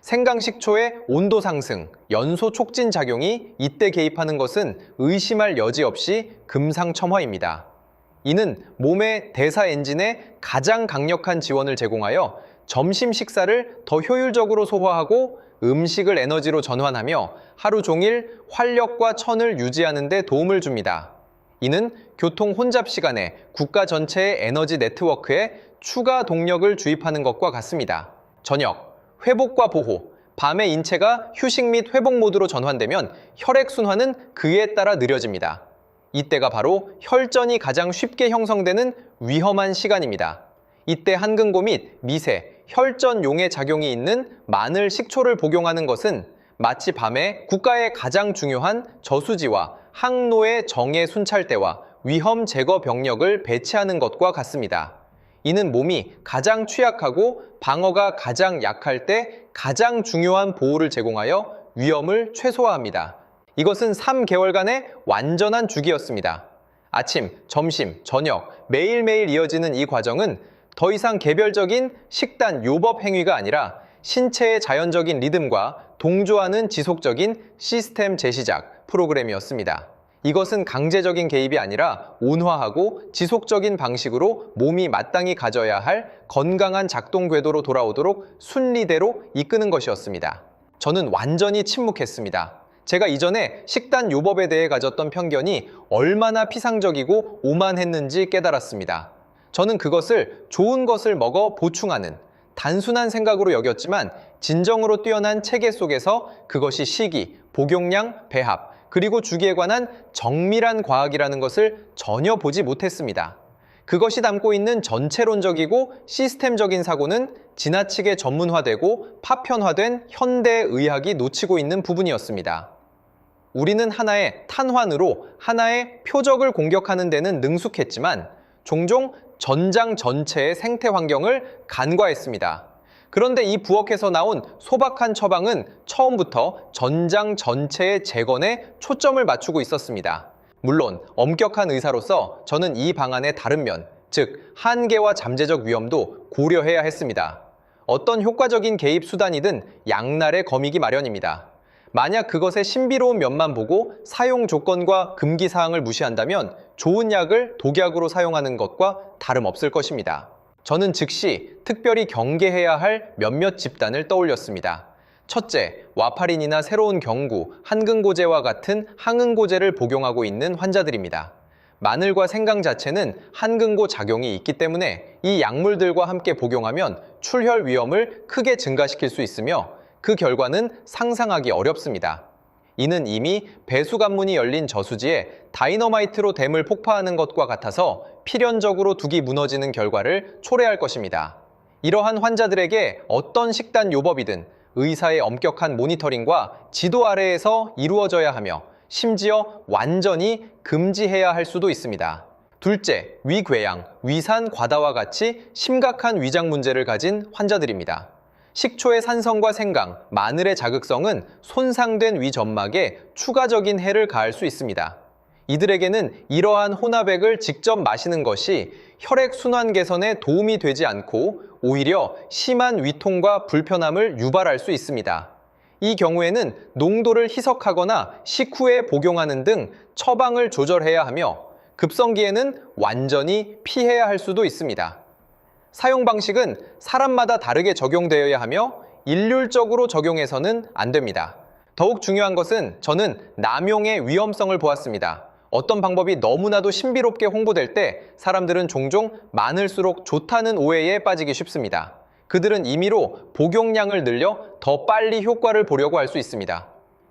A: 생강식초의 온도 상승, 연소 촉진 작용이 이때 개입하는 것은 의심할 여지 없이 금상첨화입니다. 이는 몸의 대사 엔진에 가장 강력한 지원을 제공하여 점심 식사를 더 효율적으로 소화하고 음식을 에너지로 전환하며 하루 종일 활력과 천을 유지하는 데 도움을 줍니다. 이는 교통 혼잡 시간에 국가 전체의 에너지 네트워크에 추가 동력을 주입하는 것과 같습니다. 저녁, 회복과 보호. 밤에 인체가 휴식 및 회복 모드로 전환되면 혈액순환은 그에 따라 느려집니다. 이때가 바로 혈전이 가장 쉽게 형성되는 위험한 시간입니다. 이때 한금고 및 미세, 혈전용의 작용이 있는 마늘, 식초를 복용하는 것은 마치 밤에 국가의 가장 중요한 저수지와 항로의 정예 순찰대와 위험 제거 병력을 배치하는 것과 같습니다. 이는 몸이 가장 취약하고 방어가 가장 약할 때 가장 중요한 보호를 제공하여 위험을 최소화합니다. 이것은 3개월간의 완전한 주기였습니다. 아침, 점심, 저녁, 매일매일 이어지는 이 과정은 더 이상 개별적인 식단 요법 행위가 아니라 신체의 자연적인 리듬과 동조하는 지속적인 시스템 재시작 프로그램이었습니다. 이것은 강제적인 개입이 아니라 온화하고 지속적인 방식으로 몸이 마땅히 가져야 할 건강한 작동 궤도로 돌아오도록 순리대로 이끄는 것이었습니다. 저는 완전히 침묵했습니다. 제가 이전에 식단 요법에 대해 가졌던 편견이 얼마나 피상적이고 오만했는지 깨달았습니다. 저는 그것을 좋은 것을 먹어 보충하는 단순한 생각으로 여겼지만 진정으로 뛰어난 체계 속에서 그것이 시기, 복용량, 배합, 그리고 주기에 관한 정밀한 과학이라는 것을 전혀 보지 못했습니다. 그것이 담고 있는 전체론적이고 시스템적인 사고는 지나치게 전문화되고 파편화된 현대의학이 놓치고 있는 부분이었습니다. 우리는 하나의 탄환으로 하나의 표적을 공격하는 데는 능숙했지만 종종 전장 전체의 생태 환경을 간과했습니다. 그런데 이 부엌에서 나온 소박한 처방은 처음부터 전장 전체의 재건에 초점을 맞추고 있었습니다. 물론 엄격한 의사로서 저는 이 방안의 다른 면, 즉 한계와 잠재적 위험도 고려해야 했습니다. 어떤 효과적인 개입 수단이든 양날의 검이기 마련입니다. 만약 그것의 신비로운 면만 보고 사용 조건과 금기 사항을 무시한다면 좋은 약을 독약으로 사용하는 것과 다름없을 것입니다. 저는 즉시 특별히 경계해야 할 몇몇 집단을 떠올렸습니다. 첫째, 와파린이나 새로운 경구, 한근고제와 같은 항응고제를 복용하고 있는 환자들입니다. 마늘과 생강 자체는 한근고 작용이 있기 때문에 이 약물들과 함께 복용하면 출혈 위험을 크게 증가시킬 수 있으며 그 결과는 상상하기 어렵습니다. 이는 이미 배수관문이 열린 저수지에 다이너마이트로 댐을 폭파하는 것과 같아서 필연적으로 둑이 무너지는 결과를 초래할 것입니다. 이러한 환자들에게 어떤 식단 요법이든 의사의 엄격한 모니터링과 지도 아래에서 이루어져야 하며 심지어 완전히 금지해야 할 수도 있습니다. 둘째, 위궤양, 위산 과다와 같이 심각한 위장 문제를 가진 환자들입니다. 식초의 산성과 생강, 마늘의 자극성은 손상된 위점막에 추가적인 해를 가할 수 있습니다. 이들에게는 이러한 혼합액을 직접 마시는 것이 혈액순환 개선에 도움이 되지 않고 오히려 심한 위통과 불편함을 유발할 수 있습니다. 이 경우에는 농도를 희석하거나 식후에 복용하는 등 처방을 조절해야 하며 급성기에는 완전히 피해야 할 수도 있습니다. 사용 방식은 사람마다 다르게 적용되어야 하며 일률적으로 적용해서는 안 됩니다. 더욱 중요한 것은 저는 남용의 위험성을 보았습니다. 어떤 방법이 너무나도 신비롭게 홍보될 때 사람들은 종종 많을수록 좋다는 오해에 빠지기 쉽습니다. 그들은 임의로 복용량을 늘려 더 빨리 효과를 보려고 할 수 있습니다.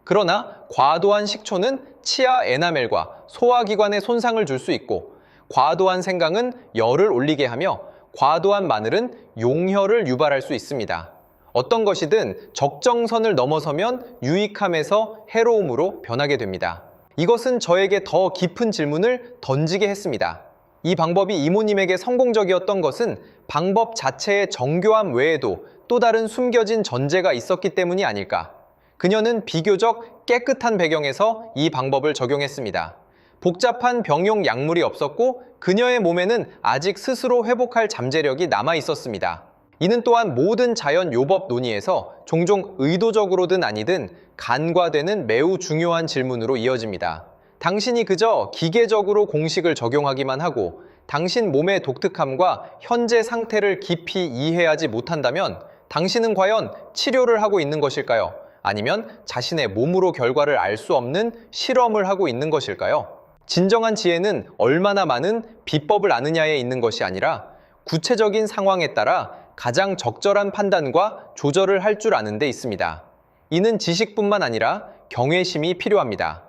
A: 그러나 과도한 식초는 치아 에나멜과 소화기관에 손상을 줄 수 있고 과도한 생강은 열을 올리게 하며 과도한 마늘은 용혈을 유발할 수 있습니다. 어떤 것이든 적정선을 넘어서면 유익함에서 해로움으로 변하게 됩니다. 이것은 저에게 더 깊은 질문을 던지게 했습니다. 이 방법이 이모님에게 성공적이었던 것은 방법 자체의 정교함 외에도 또 다른 숨겨진 전제가 있었기 때문이 아닐까? 그녀는 비교적 깨끗한 배경에서 이 방법을 적용했습니다. 복잡한 병용 약물이 없었고 그녀의 몸에는 아직 스스로 회복할 잠재력이 남아 있었습니다. 이는 또한 모든 자연 요법 논의에서 종종 의도적으로든 아니든 간과되는 매우 중요한 질문으로 이어집니다. 당신이 그저 기계적으로 공식을 적용하기만 하고 당신 몸의 독특함과 현재 상태를 깊이 이해하지 못한다면 당신은 과연 치료를 하고 있는 것일까요? 아니면 자신의 몸으로 결과를 알 수 없는 실험을 하고 있는 것일까요? 진정한 지혜는 얼마나 많은 비법을 아느냐에 있는 것이 아니라 구체적인 상황에 따라 가장 적절한 판단과 조절을 할 줄 아는 데 있습니다. 이는 지식뿐만 아니라 경외심이 필요합니다.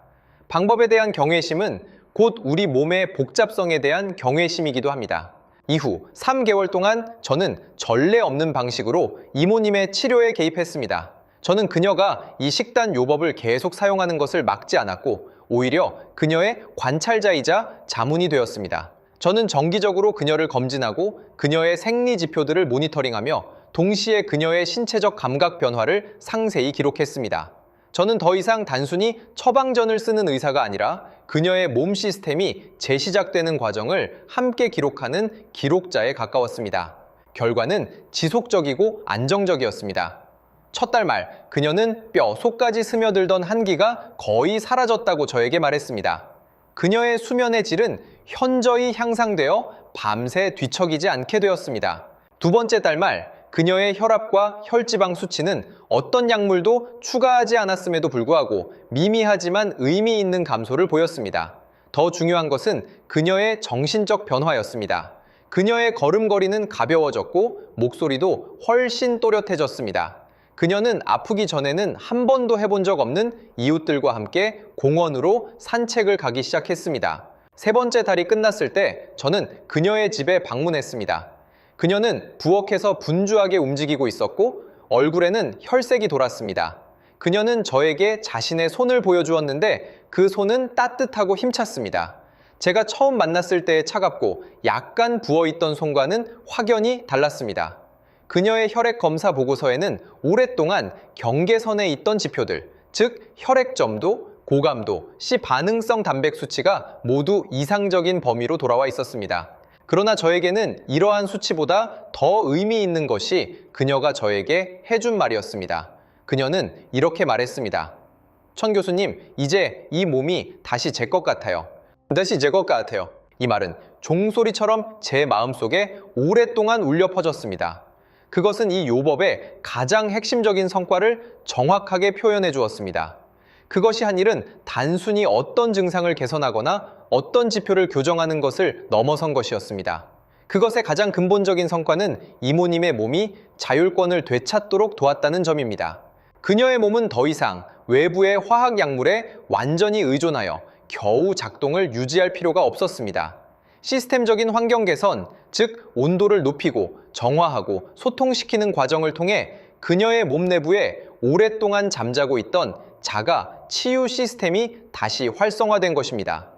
A: 방법에 대한 경외심은 곧 우리 몸의 복잡성에 대한 경외심이기도 합니다. 이후 3개월 동안 저는 전례 없는 방식으로 이모님의 치료에 개입했습니다. 저는 그녀가 이 식단 요법을 계속 사용하는 것을 막지 않았고 오히려 그녀의 관찰자이자 자문이 되었습니다. 저는 정기적으로 그녀를 검진하고 그녀의 생리 지표들을 모니터링하며 동시에 그녀의 신체적 감각 변화를 상세히 기록했습니다. 저는 더 이상 단순히 처방전을 쓰는 의사가 아니라 그녀의 몸 시스템이 재시작되는 과정을 함께 기록하는 기록자에 가까웠습니다. 결과는 지속적이고 안정적이었습니다. 첫 달 말, 그녀는 뼈, 속까지 스며들던 한기가 거의 사라졌다고 저에게 말했습니다. 그녀의 수면의 질은 현저히 향상되어 밤새 뒤척이지 않게 되었습니다. 두 번째 달 말, 그녀의 혈압과 혈지방 수치는 어떤 약물도 추가하지 않았음에도 불구하고 미미하지만 의미 있는 감소를 보였습니다. 더 중요한 것은 그녀의 정신적 변화였습니다. 그녀의 걸음걸이는 가벼워졌고 목소리도 훨씬 또렷해졌습니다. 그녀는 아프기 전에는 한 번도 해본 적 없는 이웃들과 함께 공원으로 산책을 가기 시작했습니다. 세 번째 달이 끝났을 때 저는 그녀의 집에 방문했습니다. 그녀는 부엌에서 분주하게 움직이고 있었고 얼굴에는 혈색이 돌았습니다. 그녀는 저에게 자신의 손을 보여주었는데 그 손은 따뜻하고 힘찼습니다. 제가 처음 만났을 때의 차갑고 약간 부어있던 손과는 확연히 달랐습니다. 그녀의 혈액 검사 보고서에는 오랫동안 경계선에 있던 지표들, 즉 혈액점도, 고감도, C 반응성 단백 수치가 모두 이상적인 범위로 돌아와 있었습니다. 그러나 저에게는 이러한 수치보다 더 의미 있는 것이 그녀가 저에게 해준 말이었습니다. 그녀는 이렇게 말했습니다. 천 교수님, 이제 이 몸이 다시 제 것 같아요. 다시 제 것 같아요. 이 말은 종소리처럼 제 마음속에 오랫동안 울려 퍼졌습니다. 그것은 이 요법의 가장 핵심적인 성과를 정확하게 표현해 주었습니다. 그것이 한 일은 단순히 어떤 증상을 개선하거나 어떤 지표를 교정하는 것을 넘어선 것이었습니다. 그것의 가장 근본적인 성과는 이모님의 몸이 자율권을 되찾도록 도왔다는 점입니다. 그녀의 몸은 더 이상 외부의 화학 약물에 완전히 의존하여 겨우 작동을 유지할 필요가 없었습니다. 시스템적인 환경 개선, 즉 온도를 높이고 정화하고 소통시키는 과정을 통해 그녀의 몸 내부에 오랫동안 잠자고 있던 자가 치유 시스템이 다시 활성화된 것입니다.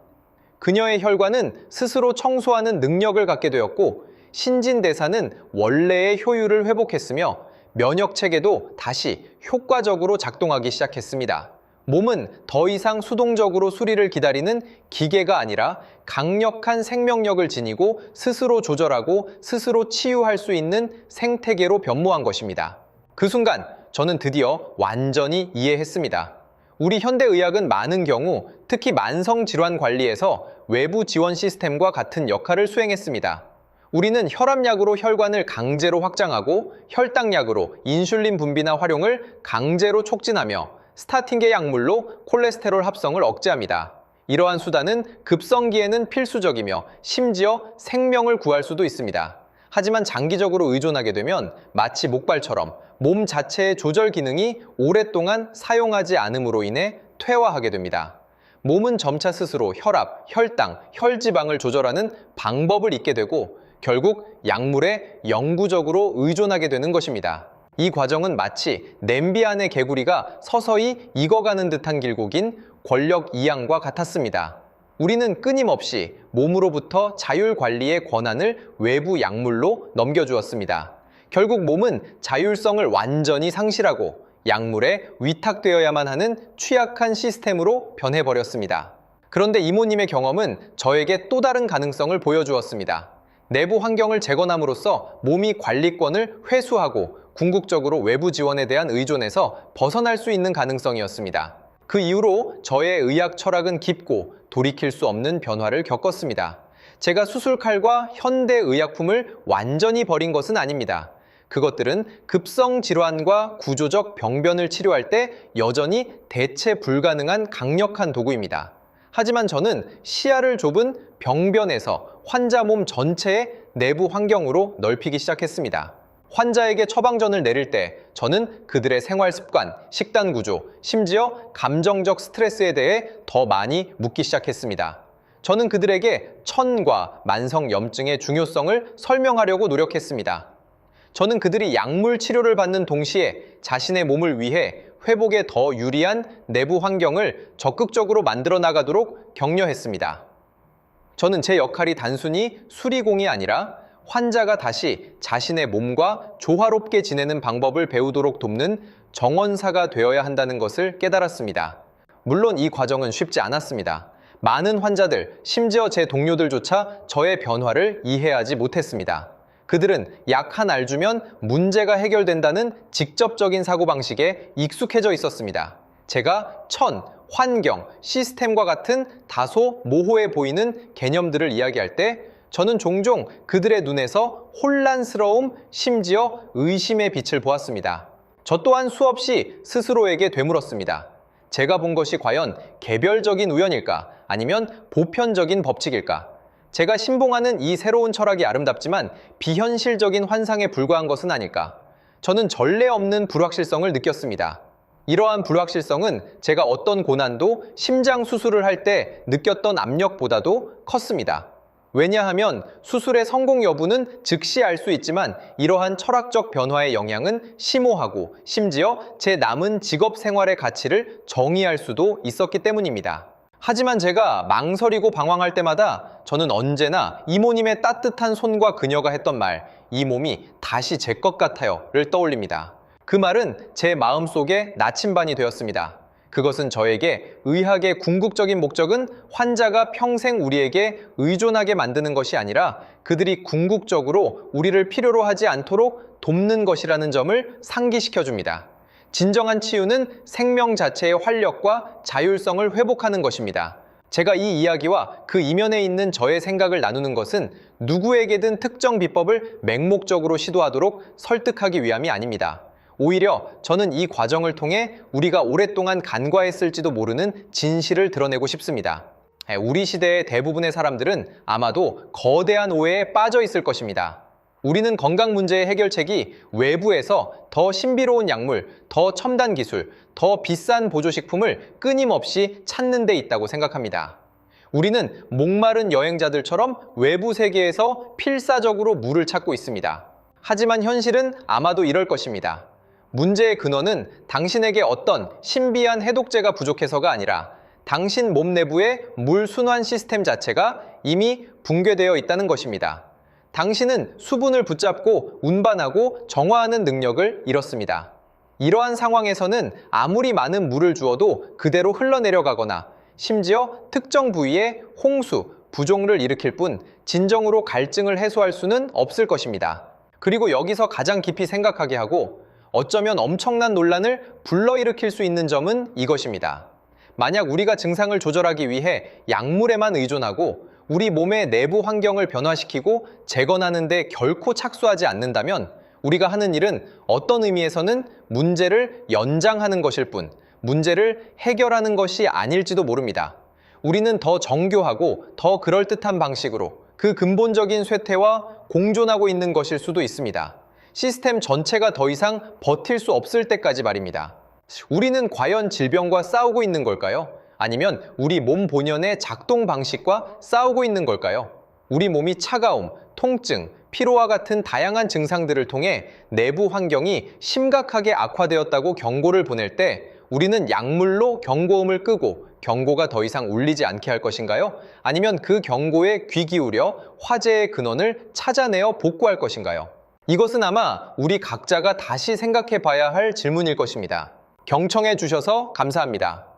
A: 그녀의 혈관은 스스로 청소하는 능력을 갖게 되었고 신진대사는 원래의 효율을 회복했으며 면역체계도 다시 효과적으로 작동하기 시작했습니다. 몸은 더 이상 수동적으로 수리를 기다리는 기계가 아니라 강력한 생명력을 지니고 스스로 조절하고 스스로 치유할 수 있는 생태계로 변모한 것입니다. 그 순간 저는 드디어 완전히 이해했습니다. 우리 현대의학은 많은 경우 특히 만성질환 관리에서 외부 지원 시스템과 같은 역할을 수행했습니다. 우리는 혈압약으로 혈관을 강제로 확장하고 혈당약으로 인슐린 분비나 활용을 강제로 촉진하며 스타틴계 약물로 콜레스테롤 합성을 억제합니다. 이러한 수단은 급성기에는 필수적이며 심지어 생명을 구할 수도 있습니다. 하지만 장기적으로 의존하게 되면 마치 목발처럼 몸 자체의 조절 기능이 오랫동안 사용하지 않음으로 인해 퇴화하게 됩니다. 몸은 점차 스스로 혈압, 혈당, 혈지방을 조절하는 방법을 잊게 되고 결국 약물에 영구적으로 의존하게 되는 것입니다. 이 과정은 마치 냄비 안의 개구리가 서서히 익어가는 듯한 길고 긴 권력 이양과 같았습니다. 우리는 끊임없이 몸으로부터 자율 관리의 권한을 외부 약물로 넘겨주었습니다. 결국 몸은 자율성을 완전히 상실하고 약물에 위탁되어야만 하는 취약한 시스템으로 변해버렸습니다. 그런데 이모님의 경험은 저에게 또 다른 가능성을 보여주었습니다. 내부 환경을 재건함으로써 몸이 관리권을 회수하고 궁극적으로 외부 지원에 대한 의존에서 벗어날 수 있는 가능성이었습니다. 그 이후로 저의 의학 철학은 깊고 돌이킬 수 없는 변화를 겪었습니다. 제가 수술칼과 현대의약품을 완전히 버린 것은 아닙니다. 그것들은 급성 질환과 구조적 병변을 치료할 때 여전히 대체 불가능한 강력한 도구입니다. 하지만 저는 시야를 좁은 병변에서 환자 몸 전체의 내부 환경으로 넓히기 시작했습니다. 환자에게 처방전을 내릴 때 저는 그들의 생활 습관, 식단 구조, 심지어 감정적 스트레스에 대해 더 많이 묻기 시작했습니다. 저는 그들에게 천과 만성 염증의 중요성을 설명하려고 노력했습니다. 저는 그들이 약물 치료를 받는 동시에 자신의 몸을 위해 회복에 더 유리한 내부 환경을 적극적으로 만들어 나가도록 격려했습니다. 저는 제 역할이 단순히 수리공이 아니라 환자가 다시 자신의 몸과 조화롭게 지내는 방법을 배우도록 돕는 정원사가 되어야 한다는 것을 깨달았습니다. 물론 이 과정은 쉽지 않았습니다. 많은 환자들, 심지어 제 동료들조차 저의 변화를 이해하지 못했습니다. 그들은 약 한 알 주면 문제가 해결된다는 직접적인 사고방식에 익숙해져 있었습니다. 제가 천, 환경, 시스템과 같은 다소 모호해 보이는 개념들을 이야기할 때 저는 종종 그들의 눈에서 혼란스러움, 심지어 의심의 빛을 보았습니다. 저 또한 수없이 스스로에게 되물었습니다. 제가 본 것이 과연 개별적인 우연일까? 아니면 보편적인 법칙일까? 제가 신봉하는 이 새로운 철학이 아름답지만 비현실적인 환상에 불과한 것은 아닐까? 저는 전례 없는 불확실성을 느꼈습니다. 이러한 불확실성은 제가 어떤 고난도 심장 수술을 할 때 느꼈던 압력보다도 컸습니다. 왜냐하면 수술의 성공 여부는 즉시 알 수 있지만 이러한 철학적 변화의 영향은 심오하고 심지어 제 남은 직업 생활의 가치를 정의할 수도 있었기 때문입니다. 하지만 제가 망설이고 방황할 때마다 저는 언제나 이모님의 따뜻한 손과 그녀가 했던 말, 이 몸이 다시 제 것 같아요를 떠올립니다. 그 말은 제 마음속에 나침반이 되었습니다. 그것은 저에게 의학의 궁극적인 목적은 환자가 평생 우리에게 의존하게 만드는 것이 아니라 그들이 궁극적으로 우리를 필요로 하지 않도록 돕는 것이라는 점을 상기시켜 줍니다. 진정한 치유는 생명 자체의 활력과 자율성을 회복하는 것입니다. 제가 이 이야기와 그 이면에 있는 저의 생각을 나누는 것은 누구에게든 특정 비법을 맹목적으로 시도하도록 설득하기 위함이 아닙니다. 오히려 저는 이 과정을 통해 우리가 오랫동안 간과했을지도 모르는 진실을 드러내고 싶습니다. 우리 시대의 대부분의 사람들은 아마도 거대한 오해에 빠져 있을 것입니다. 우리는 건강 문제의 해결책이 외부에서 더 신비로운 약물, 더 첨단 기술, 더 비싼 보조식품을 끊임없이 찾는 데 있다고 생각합니다. 우리는 목마른 여행자들처럼 외부 세계에서 필사적으로 물을 찾고 있습니다. 하지만 현실은 아마도 이럴 것입니다. 문제의 근원은 당신에게 어떤 신비한 해독제가 부족해서가 아니라 당신 몸 내부의 물 순환 시스템 자체가 이미 붕괴되어 있다는 것입니다. 당신은 수분을 붙잡고 운반하고 정화하는 능력을 잃었습니다. 이러한 상황에서는 아무리 많은 물을 주어도 그대로 흘러내려가거나 심지어 특정 부위에 홍수, 부종를 일으킬 뿐 진정으로 갈증을 해소할 수는 없을 것입니다. 그리고 여기서 가장 깊이 생각하게 하고 어쩌면 엄청난 논란을 불러일으킬 수 있는 점은 이것입니다. 만약 우리가 증상을 조절하기 위해 약물에만 의존하고 우리 몸의 내부 환경을 변화시키고 재건하는 데 결코 착수하지 않는다면 우리가 하는 일은 어떤 의미에서는 문제를 연장하는 것일 뿐 문제를 해결하는 것이 아닐지도 모릅니다. 우리는 더 정교하고 더 그럴듯한 방식으로 그 근본적인 쇠퇴와 공존하고 있는 것일 수도 있습니다. 시스템 전체가 더 이상 버틸 수 없을 때까지 말입니다. 우리는 과연 질병과 싸우고 있는 걸까요? 아니면 우리 몸 본연의 작동 방식과 싸우고 있는 걸까요? 우리 몸이 차가움, 통증, 피로와 같은 다양한 증상들을 통해 내부 환경이 심각하게 악화되었다고 경고를 보낼 때 우리는 약물로 경고음을 끄고 경고가 더 이상 울리지 않게 할 것인가요? 아니면 그 경고에 귀 기울여 화재의 근원을 찾아내어 복구할 것인가요? 이것은 아마 우리 각자가 다시 생각해 봐야 할 질문일 것입니다. 경청해 주셔서 감사합니다.